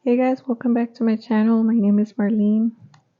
Hey guys, welcome back to my channel. My name is Marlene.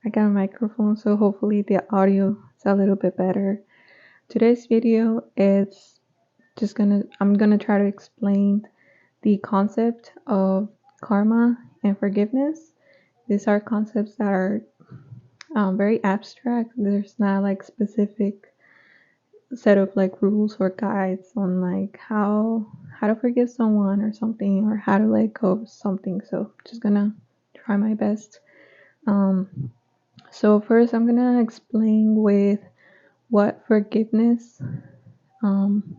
I got a microphone, so hopefully the audio is a little bit better. Today's video is I'm gonna try to explain the concept of karma and forgiveness. These are concepts that are very abstract. There's not like specific set of like rules or guides on like how to forgive someone or something, or how to let go of something. So just gonna try my best. So first I'm gonna explain with what forgiveness um,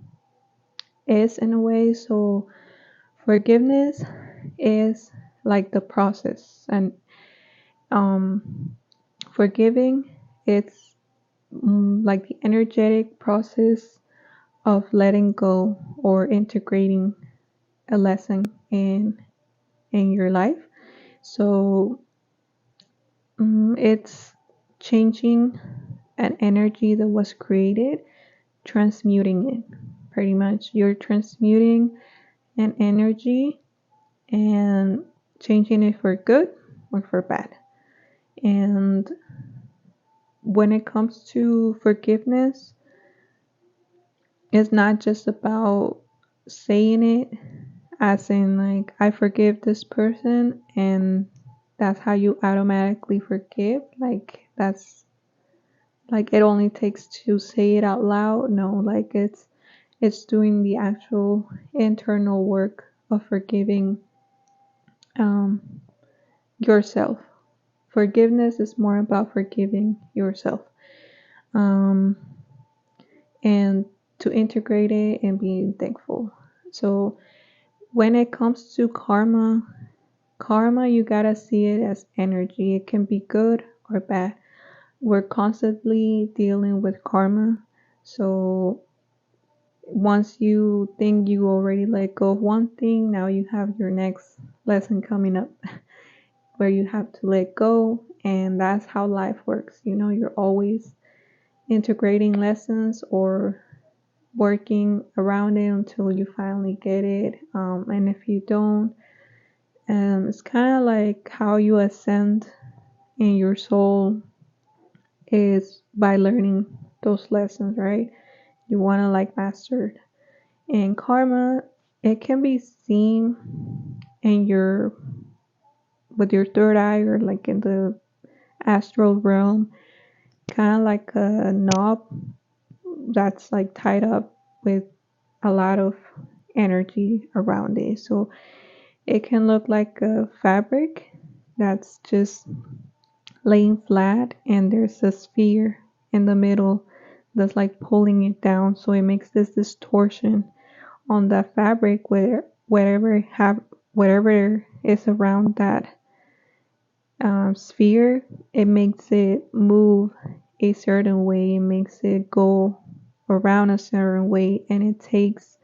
is in a way. So forgiveness is like the process, and forgiving, it's like the energetic process of letting go or integrating a lesson in your life. So it's changing an energy that was created, transmuting it. Pretty much you're transmuting an energy and changing it for good or for bad. And when it comes to forgiveness, it's not just about saying it as in like I forgive this person and that's how you automatically forgive. Like that's like it only takes to say it out loud. No, like it's doing the actual internal work of forgiving yourself. Forgiveness is more about forgiving yourself, um, and to integrate it and being thankful. So when it comes to karma, you gotta see it as energy. It can be good or bad. We're constantly dealing with karma. So once you think you already let go of one thing, now you have your next lesson coming up where you have to let go. And that's how life works. You're always integrating lessons or working around it until you finally get it. And if you don't, it's kind of like how you ascend in your soul is by learning those lessons, right? You want to like master it. And karma, it can be seen in your with your third eye, or like in the astral realm, kind of like a knob that's like tied up with a lot of energy around it. So it can look like a fabric that's just laying flat, and there's a sphere in the middle that's like pulling it down. So it makes this distortion on the fabric where whatever is around that sphere. It makes it move a certain way. It makes it go around a certain way, and it takes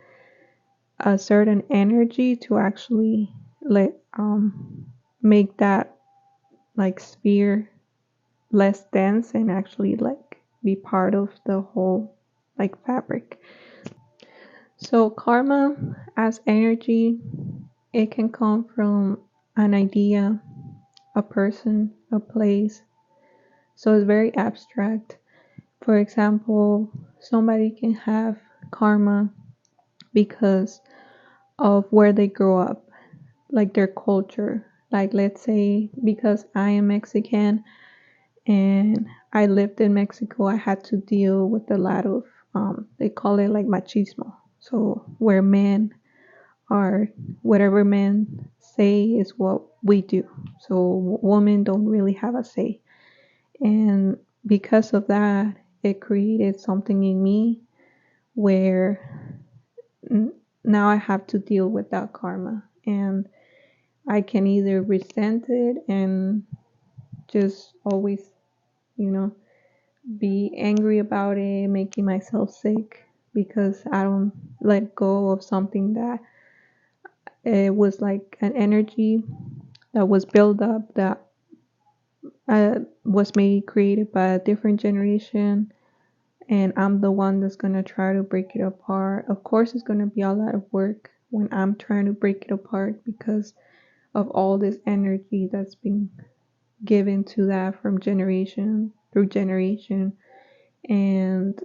a certain energy to actually let make that like sphere less dense and actually like be part of the whole like fabric. So karma as energy, it can come from an idea, a person, a place. So it's very abstract. For example, somebody can have karma because of where they grow up, like their culture. Like let's say because I am Mexican and I lived in Mexico, I had to deal with a lot of they call it like machismo. So where men are, whatever men say is what we do. So women don't really have a say. And because of that, it created something in me where now I have to deal with that karma. And I can either resent it and just always, you know, be angry about it, making myself sick because I don't let go of something that it was like an energy that was built up, that was maybe created by a different generation, and I'm the one that's gonna try to break it apart. Of course, it's gonna be a lot of work when I'm trying to break it apart because of all this energy that's been given to that from generation through generation. And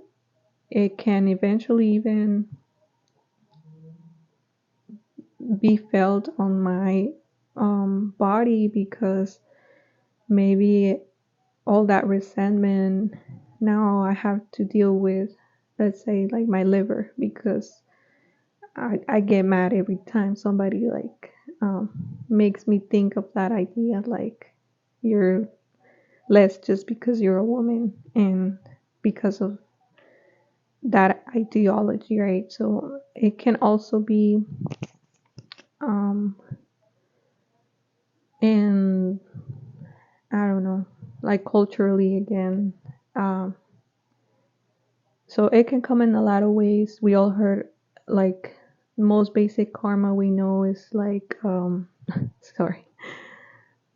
it can eventually even be felt on my body, because maybe all that resentment now I have to deal with, let's say, like my liver, because I get mad every time somebody like makes me think of that idea, like you're less just because you're a woman, and because of that ideology, right? So it can also be um in, I don't know, like culturally again. Um, so it can come in a lot of ways. We all heard, like, most basic karma we know is like sorry,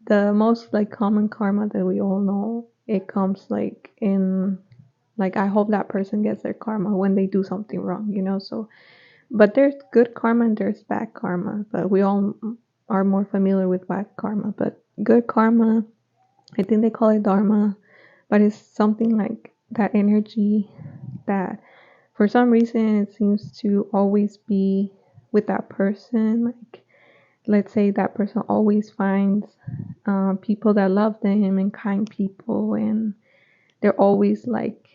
the most like common karma that we all know, it comes like in, like, I hope that person gets their karma when they do something wrong, you know. So but there's good karma and there's bad karma, but we all are more familiar with bad karma. But good karma, I think they call it dharma, but it's something like that energy that for some reason it seems to always be with that person. Like, let's say that person always finds people that love them and kind people, and they're always like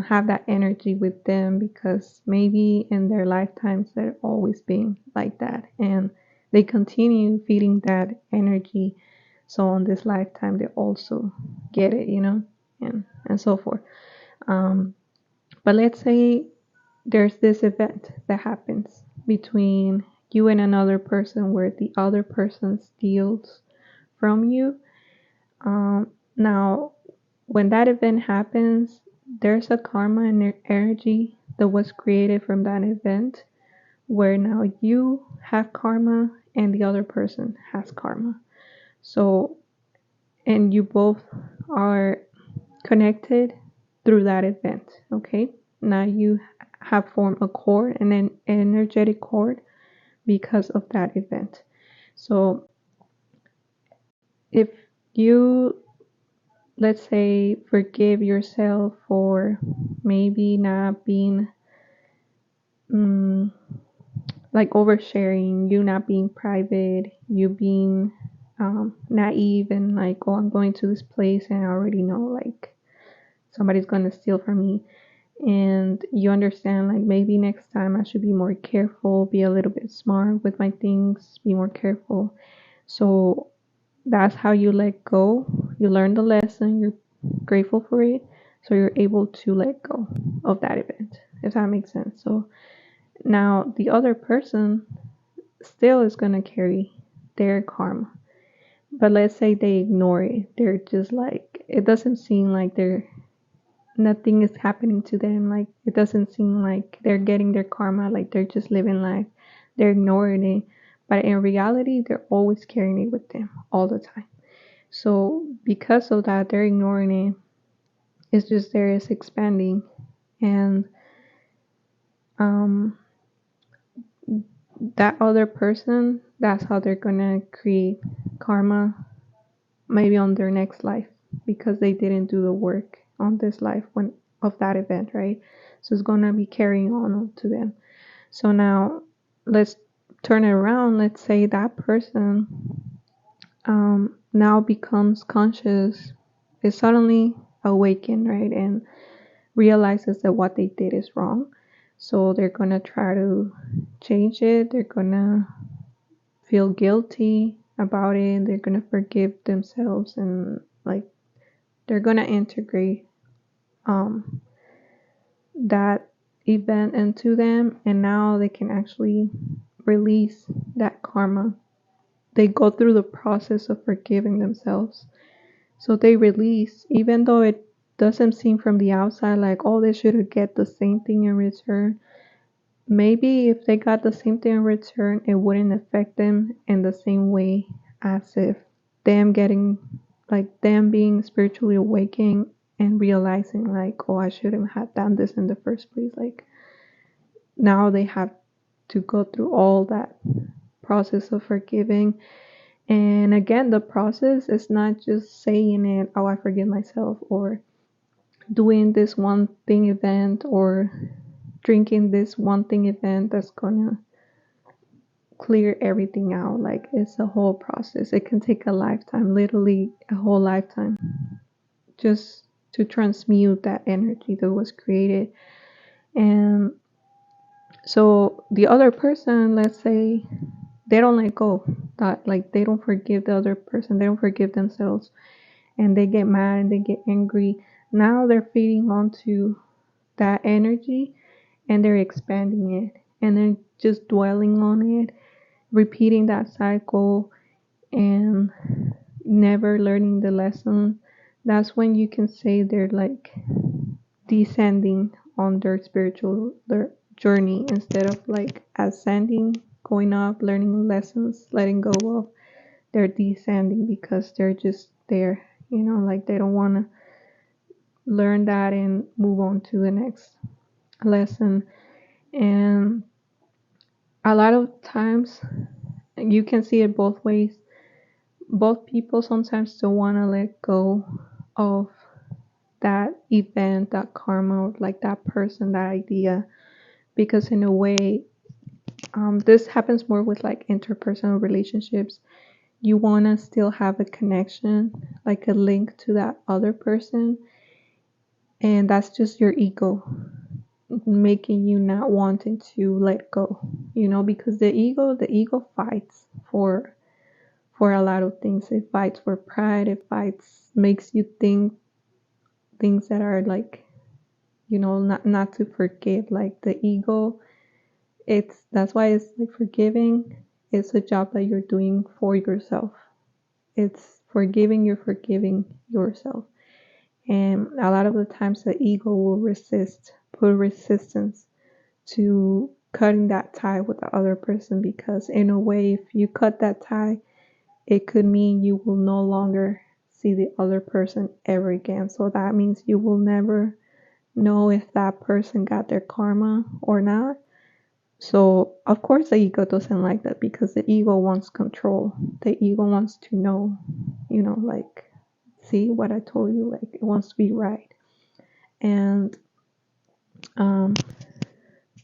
have that energy with them, because maybe in their lifetimes they've always been like that, and they continue feeding that energy. So on this lifetime, they also get it, you know, and so forth. Um, but let's say there's this event that happens between you and another person where the other person steals from you. Now, when that event happens, there's a karma and energy that was created from that event, where now you have karma and the other person has karma. So, and you both are connected through that event, okay? Now you have formed a cord, an energetic cord, because of that event. So if you, let's say, forgive yourself for maybe not being like oversharing, you not being private, you being naive, and like, oh, I'm going to this place and I already know like somebody's going to steal from me, and you understand like maybe next time I should be more careful, be a little bit smart with my things, be more careful. So that's how you let go. You learn the lesson, you're grateful for it, so you're able to let go of that event, if that makes sense. So now the other person still is going to carry their karma, but let's say they ignore it. They're just like, it doesn't seem like they're, nothing is happening to them, like it doesn't seem like they're getting their karma, like they're just living life, they're ignoring it, but in reality they're always carrying it with them all the time. So because of that, they're ignoring it. It's just there, is expanding, and um, that other person, that's how they're gonna create karma, maybe on their next life, because they didn't do the work on this life when of that event, right? So it's gonna be carrying on to them. So now let's turn it around. Let's say that person now becomes conscious, is suddenly awakened, right? And realizes that what they did is wrong. So they're gonna try to change it. They're gonna feel guilty about it. They're gonna forgive themselves, and like they're gonna integrate um, that event into them, and now they can actually release that karma. They go through the process of forgiving themselves. So they release, even though it doesn't seem from the outside like, oh, they should get the same thing in return. Maybe if they got the same thing in return, it wouldn't affect them in the same way as if them getting, like them being spiritually awakening and realizing like, oh, I shouldn't have done this in the first place. Like now they have to go through all that process of forgiving. And again, the process is not just saying it, oh, I forgive myself, or doing this one thing event, or drinking this one thing event that's gonna clear everything out. Like, it's a whole process. It can take a lifetime, literally a whole lifetime, just to transmute that energy that was created. And so the other person, let's say, they don't let go, that like they don't forgive the other person, they don't forgive themselves, and they get mad and they get angry. Now they're feeding onto that energy, and they're expanding it, and then just dwelling on it, repeating that cycle, and never learning the lesson. That's when you can say they're like descending on their journey, instead of like ascending, going up, learning lessons, letting go of. They're descending because they're just there, like they don't want to learn that and move on to the next lesson. And a lot of times you can see it both ways. Both people sometimes don't want to let go of that event, that karma, like that person, that idea, because in a way, this happens more with like interpersonal relationships. You want to still have a connection, like a link to that other person, and that's just your ego making you not wanting to let go, because the ego fights for a lot of things. It fights for pride, it fights, makes you think things that are like, not to forgive. Like the ego, that's why it's like forgiving. It's a job that you're doing for yourself. It's forgiving, you're forgiving yourself. And a lot of the times the ego will put resistance to cutting that tie with the other person, because in a way, if you cut that tie, it could mean you will no longer see the other person ever again. So that means you will never know if that person got their karma or not. So of course the ego doesn't like that, because the ego wants control. The ego wants to know, like, see what I told you, like it wants to be right. And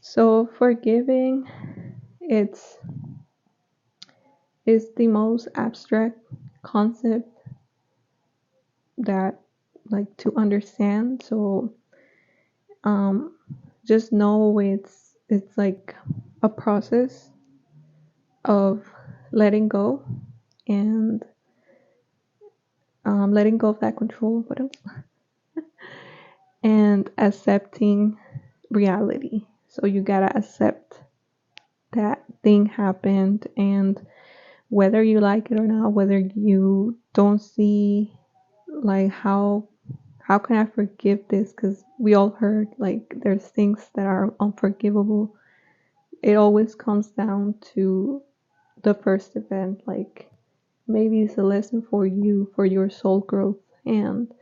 so forgiving, it's the most abstract concept that, like, to understand. So just know it's like a process of letting go, and letting go of that control, what else? And accepting reality. So you gotta accept that thing happened, and whether you like it or not, whether you don't see, like, how can I forgive this, because we all heard like there's things that are unforgivable. It always comes down to the first event. Like, maybe it's a lesson for you, for your soul growth, and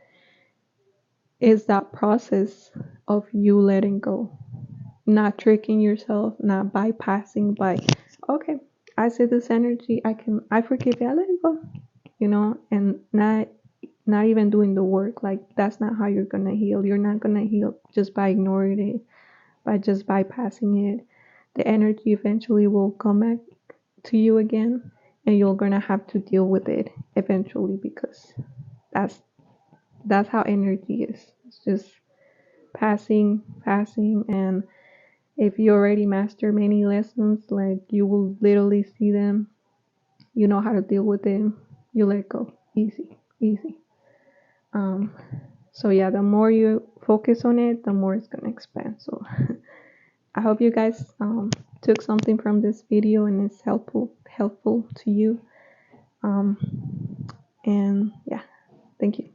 it's that process of you letting go, not tricking yourself, not bypassing by, okay, I see this energy, I forgive it, I let it go, and not even doing the work. Like, that's not how you're gonna heal. You're not gonna heal just by ignoring it, by just bypassing it. The energy eventually will come back to you again, and you're gonna have to deal with it eventually, because that's how energy is. It's just passing, and if you already master many lessons, like, you will literally see them, you know how to deal with them, you let go, easy, easy. So yeah, the more you focus on it, the more it's gonna expand. So I hope you guys took something from this video and it's helpful to you. And yeah, thank you.